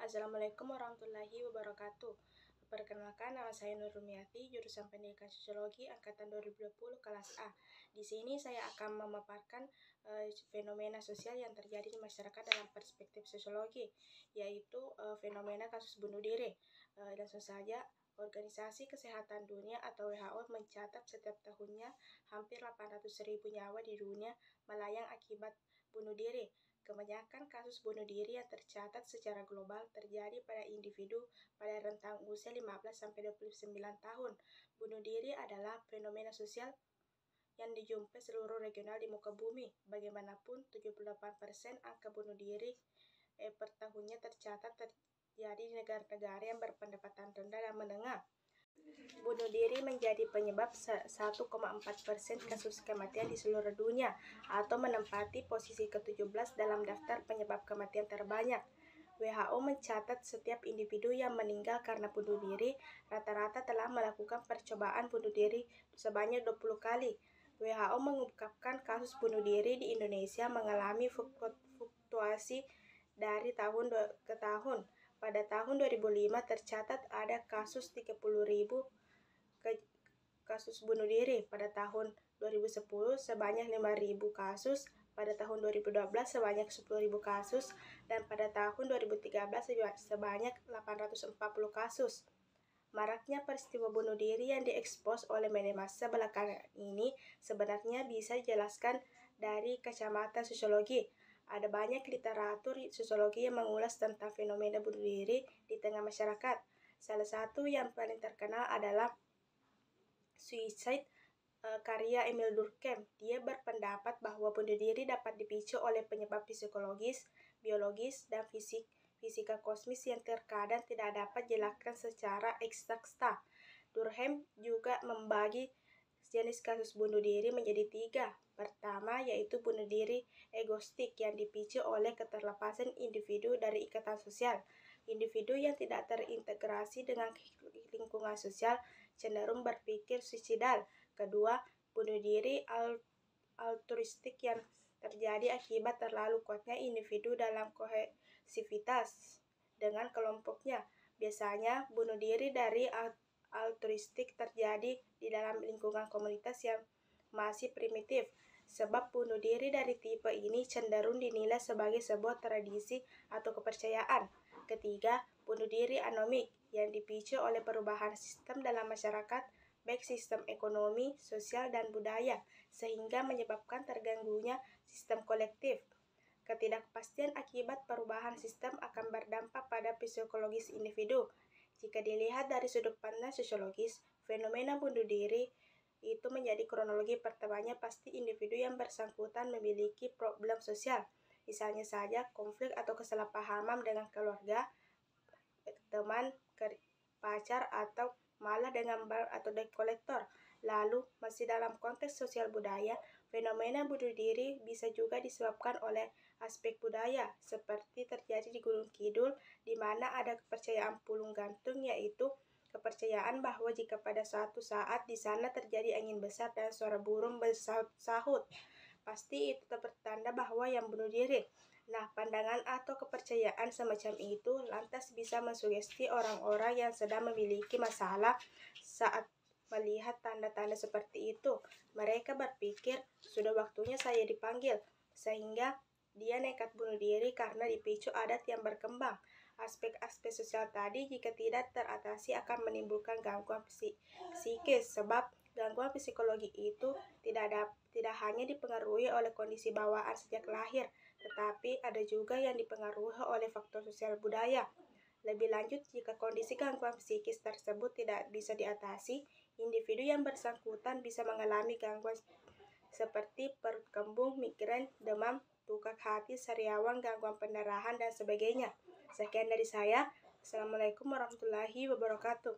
Assalamualaikum warahmatullahi wabarakatuh. Perkenalkan, nama saya Nur Rumiati, jurusan Pendidikan Sosiologi angkatan 2020 kelas A. Di sini saya akan memaparkan fenomena sosial yang terjadi di masyarakat dalam perspektif sosiologi, yaitu fenomena kasus bunuh diri. Langsung saja, Organisasi Kesehatan Dunia atau WHO mencatat setiap tahunnya hampir 800.000 nyawa di dunia melayang akibat bunuh diri. Kebanyakan kasus bunuh diri yang tercatat secara global terjadi pada individu pada rentang usia 15-29 tahun. Bunuh diri adalah fenomena sosial yang dijumpai seluruh regional di muka bumi. Bagaimanapun, 78% angka bunuh diri per tahunnya tercatat terjadi di negara-negara yang berpendapatan rendah dan menengah. Bunuh diri menjadi penyebab 1,4% kasus kematian di seluruh dunia atau menempati posisi ke-17 dalam daftar penyebab kematian terbanyak. WHO mencatat setiap individu yang meninggal karena bunuh diri rata-rata telah melakukan percobaan bunuh diri sebanyak 20 kali. WHO mengungkapkan kasus bunuh diri di Indonesia mengalami fluktuasi dari tahun ke tahun. Pada tahun 2005 tercatat ada kasus 30.000 kasus bunuh diri. Pada tahun 2010 sebanyak 5.000 kasus, pada tahun 2012 sebanyak 10.000 kasus, dan pada tahun 2013 sebanyak 840 kasus. Maraknya peristiwa bunuh diri yang diekspos oleh media massa belakangan ini sebenarnya bisa dijelaskan dari kacamata sosiologi. Ada banyak literatur sosiologi yang mengulas tentang fenomena bunuh diri di tengah masyarakat. Salah satu yang paling terkenal adalah Suicide karya Emil Durkheim. Dia berpendapat bahwa bunuh diri dapat dipicu oleh penyebab psikologis, biologis, dan fisika kosmis yang terkadang tidak dapat dijelaskan secara eksakta. Durkheim juga membagi jenis kasus bunuh diri menjadi 3. Pertama, yaitu bunuh diri egoistik yang dipicu oleh keterlepasan individu dari ikatan sosial. Individu yang tidak terintegrasi dengan lingkungan sosial cenderung berpikir suicidal. Kedua, bunuh diri altruistik yang terjadi akibat terlalu kuatnya individu dalam kohesivitas dengan kelompoknya. Biasanya, bunuh diri dari altruistik terjadi di dalam lingkungan komunitas yang masih primitif. Sebab bunuh diri dari tipe ini cenderung dinilai sebagai sebuah tradisi atau kepercayaan. Ketiga, bunuh diri anomik yang dipicu oleh perubahan sistem dalam masyarakat, baik sistem ekonomi, sosial, dan budaya, sehingga menyebabkan terganggunya sistem kolektif. Ketidakpastian akibat perubahan sistem akan berdampak pada psikologis individu. Jika dilihat dari sudut pandang sosiologis, fenomena bunuh diri itu menjadi kronologi pertamanya pasti individu yang bersangkutan memiliki problem sosial. Misalnya saja konflik atau kesalahpahaman dengan keluarga, teman, pacar, atau malah dengan bank atau debt collector. Lalu, masih dalam konteks sosial budaya, fenomena bunuh diri bisa juga disebabkan oleh aspek budaya, seperti terjadi di Gunung Kidul, di mana ada kepercayaan pulung gantung, yaitu kepercayaan bahwa jika pada suatu saat di sana terjadi angin besar dan suara burung bersahut-sahut, pasti itu bertanda bahwa yang bunuh diri. Nah, pandangan atau kepercayaan semacam itu lantas bisa mensugesti orang-orang yang sedang memiliki masalah. Saat melihat tanda-tanda seperti itu, mereka berpikir, sudah waktunya saya dipanggil, sehingga dia nekat bunuh diri karena dipicu adat yang berkembang. Aspek-aspek sosial tadi jika tidak teratasi akan menimbulkan gangguan psikis, sebab gangguan psikologi itu tidak hanya dipengaruhi oleh kondisi bawaan sejak lahir, tetapi ada juga yang dipengaruhi oleh faktor sosial budaya. Lebih lanjut, jika kondisi gangguan psikis tersebut tidak bisa diatasi, individu yang bersangkutan bisa mengalami gangguan seperti perut kembung, migrain, demam, tukak hati, sariawan, gangguan pendarahan, dan sebagainya. Sekian dari saya. Assalamualaikum warahmatullahi wabarakatuh.